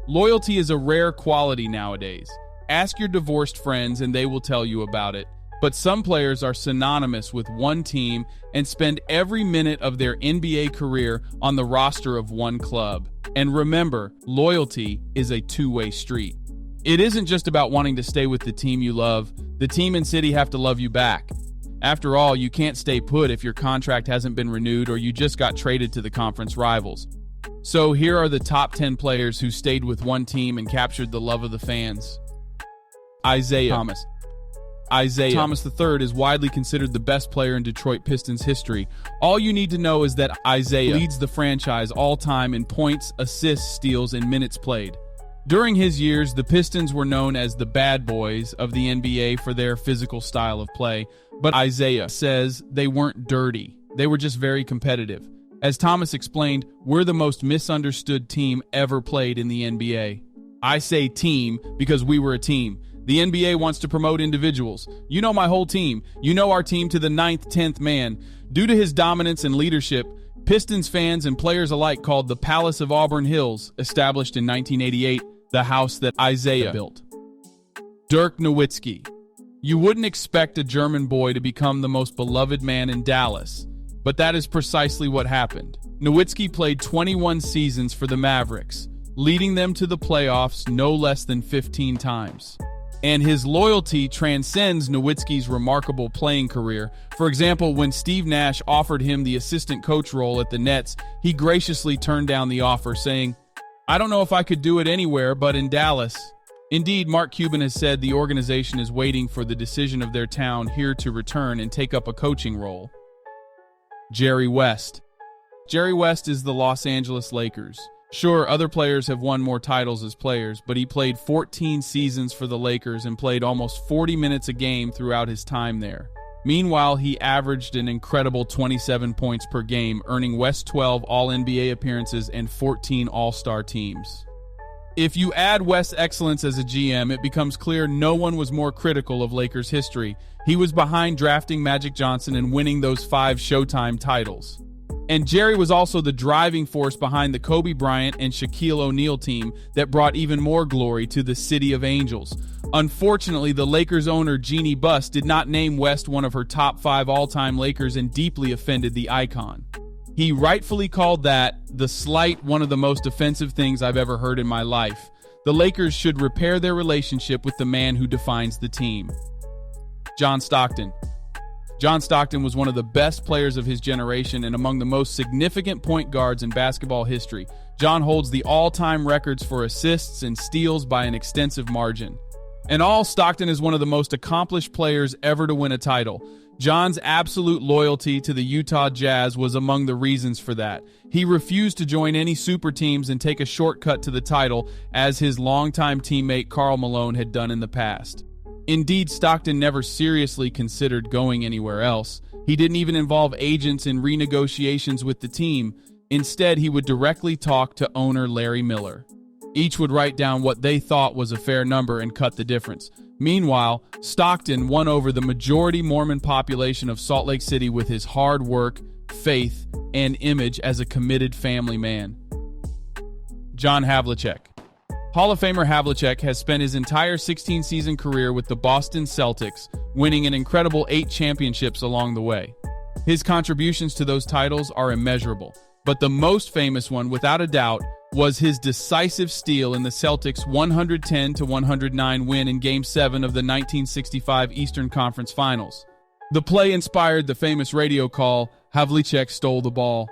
Loyalty is a rare quality nowadays. Ask your divorced friends and they will tell you about it. But some players are synonymous with one team and spend every minute of their NBA career on the roster of one club. And remember, loyalty is a two-way street. It isn't just about wanting to stay with the team you love. The team and city have to love you back. After all, you can't stay put if your contract hasn't been renewed or you just got traded to the conference rivals. So here are the top 10 players who stayed with one team and captured the love of the fans. Isaiah Thomas. Isaiah Thomas III is widely considered the best player in Detroit Pistons history. All you need to know is that Isaiah leads the franchise all-time in points, assists, steals, and minutes played. During his years, the Pistons were known as the bad boys of the NBA for their physical style of play, but Isaiah says they weren't dirty. They were just very competitive. As Thomas explained, we're the most misunderstood team ever played in the NBA. I say team because we were a team. The NBA wants to promote individuals. You know my whole team. You know our team to the 9th, 10th man. Due to his dominance and leadership, Pistons fans and players alike called the Palace of Auburn Hills, established in 1988, the house that Isaiah built. Dirk Nowitzki. You wouldn't expect a German boy to become the most beloved man in Dallas, but that is precisely what happened. Nowitzki played 21 seasons for the Mavericks, leading them to the playoffs no less than 15 times. And his loyalty transcends Nowitzki's remarkable playing career. For example, when Steve Nash offered him the assistant coach role at the Nets, he graciously turned down the offer, saying, "I don't know if I could do it anywhere but in Dallas." Indeed, Mark Cuban has said the organization is waiting for the decision of their town here to return and take up a coaching role. Jerry West. Jerry West is the Los Angeles Lakers. Sure, other players have won more titles as players, but he played 14 seasons for the Lakers and played almost 40 minutes a game throughout his time there. Meanwhile, he averaged an incredible 27 points per game, earning West 12 All-NBA appearances and 14 All-Star teams. If you add West's excellence as a GM, it becomes clear no one was more critical of Lakers history. He was behind drafting Magic Johnson and winning those 5 Showtime titles. And Jerry was also the driving force behind the Kobe Bryant and Shaquille O'Neal team that brought even more glory to the City of Angels. Unfortunately, the Lakers owner Jeannie Buss did not name West one of her top 5 all-time Lakers and deeply offended the icon. He rightfully called that, the slight, one of the most offensive things I've ever heard in my life. The Lakers should repair their relationship with the man who defines the team. John Stockton. John Stockton was one of the best players of his generation and among the most significant point guards in basketball history. John holds the all-time records for assists and steals by an extensive margin. In all, Stockton is one of the most accomplished players ever to win a title. John's absolute loyalty to the Utah Jazz was among the reasons for that. He refused to join any super teams and take a shortcut to the title, as his longtime teammate Karl Malone had done in the past. Indeed, Stockton never seriously considered going anywhere else. He didn't even involve agents in renegotiations with the team. Instead, he would directly talk to owner Larry Miller. Each would write down what they thought was a fair number and cut the difference. Meanwhile, Stockton won over the majority Mormon population of Salt Lake City with his hard work, faith, and image as a committed family man. John Havlicek. Hall of Famer Havlicek has spent his entire 16-season career with the Boston Celtics, winning an incredible 8 championships along the way. His contributions to those titles are immeasurable, but the most famous one, without a doubt, was his decisive steal in the Celtics' 110-109 win in Game 7 of the 1965 Eastern Conference Finals. The play inspired the famous radio call, "Havlicek stole the ball."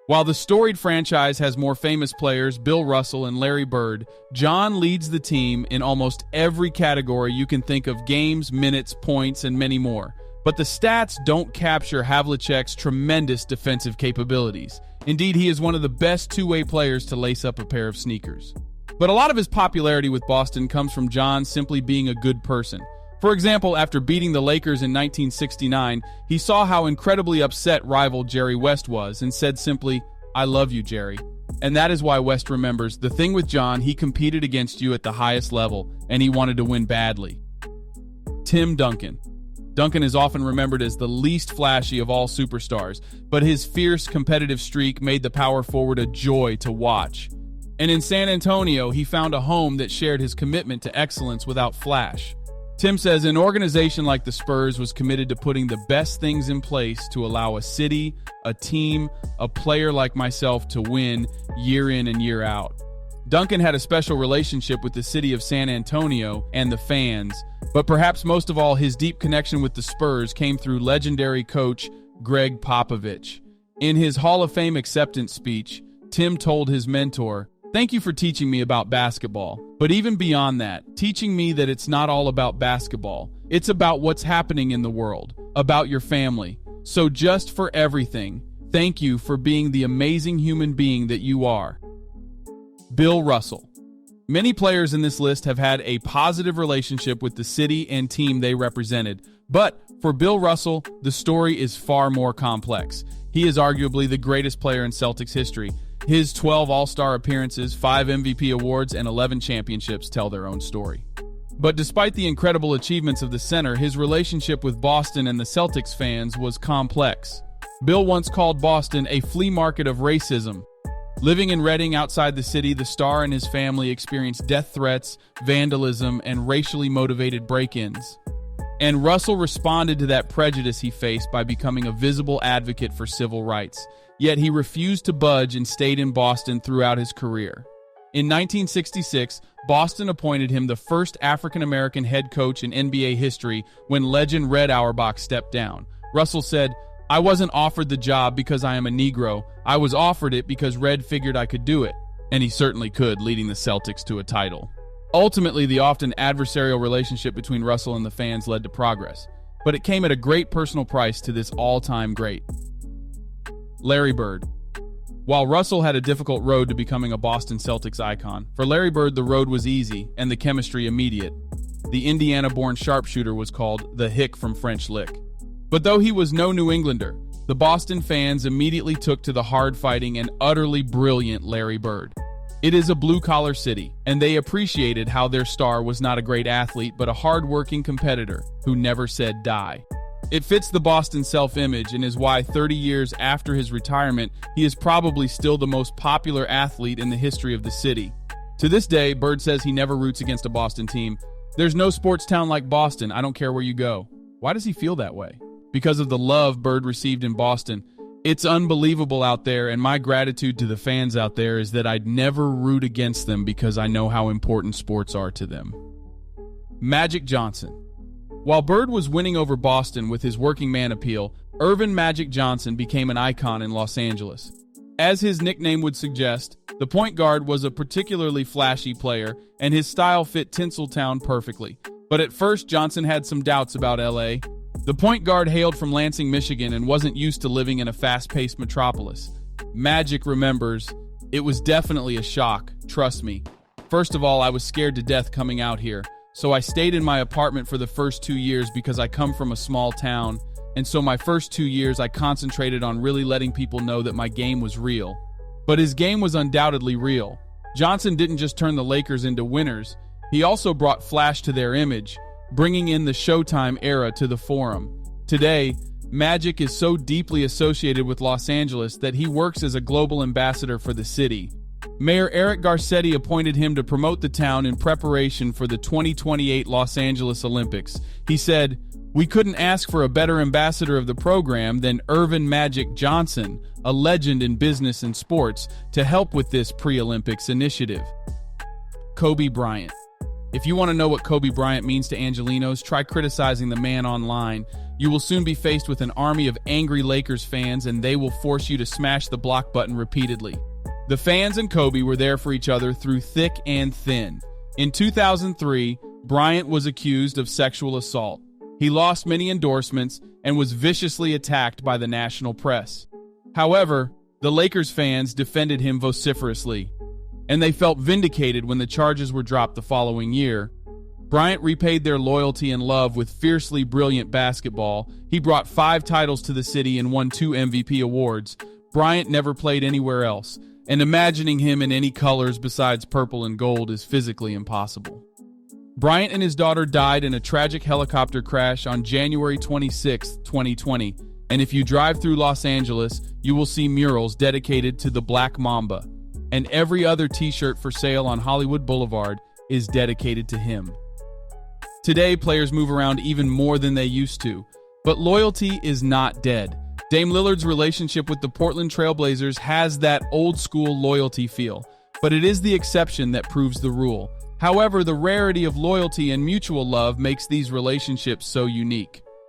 While the storied franchise has more famous players, Bill Russell and Larry Bird, John leads the team in almost every category you can think of: games, minutes, points, and many more. But the stats don't capture Havlicek's tremendous defensive capabilities. Indeed, he is one of the best two-way players to lace up a pair of sneakers. But a lot of his popularity with Boston comes from John simply being a good person. For example, after beating the Lakers in 1969, he saw how incredibly upset rival Jerry West was and said simply, "I love you, Jerry." And that is why West remembers, the thing with John, he competed against you at the highest level, and he wanted to win badly. Tim Duncan. Duncan is often remembered as the least flashy of all superstars, but his fierce competitive streak made the power forward a joy to watch. And in San Antonio, he found a home that shared his commitment to excellence without flash. Tim says an organization like the Spurs was committed to putting the best things in place to allow a city, a team, a player like myself to win year in and year out. Duncan had a special relationship with the city of San Antonio and the fans, but perhaps most of all, his deep connection with the Spurs came through legendary coach Greg Popovich. In his Hall of Fame acceptance speech, Tim told his mentor, "Thank you for teaching me about basketball, but even beyond that, teaching me that it's not all about basketball. It's about what's happening in the world, about your family. So just for everything, thank you for being the amazing human being that you are." Bill Russell. Many players in this list have had a positive relationship with the city and team they represented, but for Bill Russell, the story is far more complex. He is arguably the greatest player in Celtics history. His 12 All-Star appearances, 5 MVP awards, and 11 championships tell their own story. But despite the incredible achievements of the center, his relationship with Boston and the Celtics fans was complex. Bill once called Boston a flea market of racism. Living in Reading outside the city, the star and his family experienced death threats, vandalism, and racially motivated break-ins. And Russell responded to that prejudice he faced by becoming a visible advocate for civil rights. Yet he refused to budge and stayed in Boston throughout his career. In 1966, Boston appointed him the first African-American head coach in NBA history when legend Red Auerbach stepped down. Russell said, "I wasn't offered the job because I am a Negro. I was offered it because Red figured I could do it." And he certainly could, leading the Celtics to a title. Ultimately, the often adversarial relationship between Russell and the fans led to progress, but it came at a great personal price to this all-time great. Larry Bird. While Russell had a difficult road to becoming a Boston Celtics icon, for Larry Bird the road was easy and the chemistry immediate. The Indiana-born sharpshooter was called the Hick from French Lick. But though he was no New Englander, the Boston fans immediately took to the hard-fighting and utterly brilliant Larry Bird. It is a blue-collar city, and they appreciated how their star was not a great athlete but a hard-working competitor who never said die. It fits the Boston self-image and is why 30 years after his retirement, he is probably still the most popular athlete in the history of the city. To this day, Bird says he never roots against a Boston team. "There's no sports town like Boston. I don't care where you go." Why does he feel that way? Because of the love Bird received in Boston. It's unbelievable out there, and my gratitude to the fans out there is that I'd never root against them because I know how important sports are to them. Magic Johnson. While Bird was winning over Boston with his working man appeal, Earvin Magic Johnson became an icon in Los Angeles. As his nickname would suggest, the point guard was a particularly flashy player, and his style fit Tinseltown perfectly. But at first, Johnson had some doubts about LA. The point guard hailed from Lansing, Michigan, and wasn't used to living in a fast-paced metropolis. Magic remembers, "It was definitely a shock, trust me. First of all, I was scared to death coming out here. So I stayed in my apartment for the first 2 years because I come from a small town, and so my first 2 years I concentrated on really letting people know that my game was real." But his game was undoubtedly real. Johnson didn't just turn the Lakers into winners, he also brought flash to their image, bringing in the Showtime era to the Forum. Today, Magic is so deeply associated with Los Angeles that he works as a global ambassador for the city. Mayor Eric Garcetti appointed him to promote the town in preparation for the 2028 Los Angeles Olympics. He said, "We couldn't ask for a better ambassador of the program than Earvin Magic Johnson, a legend in business and sports, to help with this pre-Olympics initiative." Kobe Bryant. If you want to know what Kobe Bryant means to Angelinos, try criticizing the man online. You will soon be faced with an army of angry Lakers fans, and they will force you to smash the block button repeatedly. The fans and Kobe were there for each other through thick and thin. In 2003, Bryant was accused of sexual assault. He lost many endorsements and was viciously attacked by the national press. However, the Lakers fans defended him vociferously, and they felt vindicated when the charges were dropped the following year. Bryant repaid their loyalty and love with fiercely brilliant basketball. He brought 5 titles to the city and won 2 MVP awards. Bryant never played anywhere else, and imagining him in any colors besides purple and gold is physically impossible. Bryant and his daughter died in a tragic helicopter crash on January 26, 2020, and if you drive through Los Angeles, you will see murals dedicated to the Black Mamba. and every other t-shirt for sale on Hollywood Boulevard is dedicated to him. Today, players move around even more than they used to, but loyalty is not dead. Dame Lillard's relationship with the Portland Trail Blazers has that old-school loyalty feel, but it is the exception that proves the rule. However, the rarity of loyalty and mutual love makes these relationships so unique.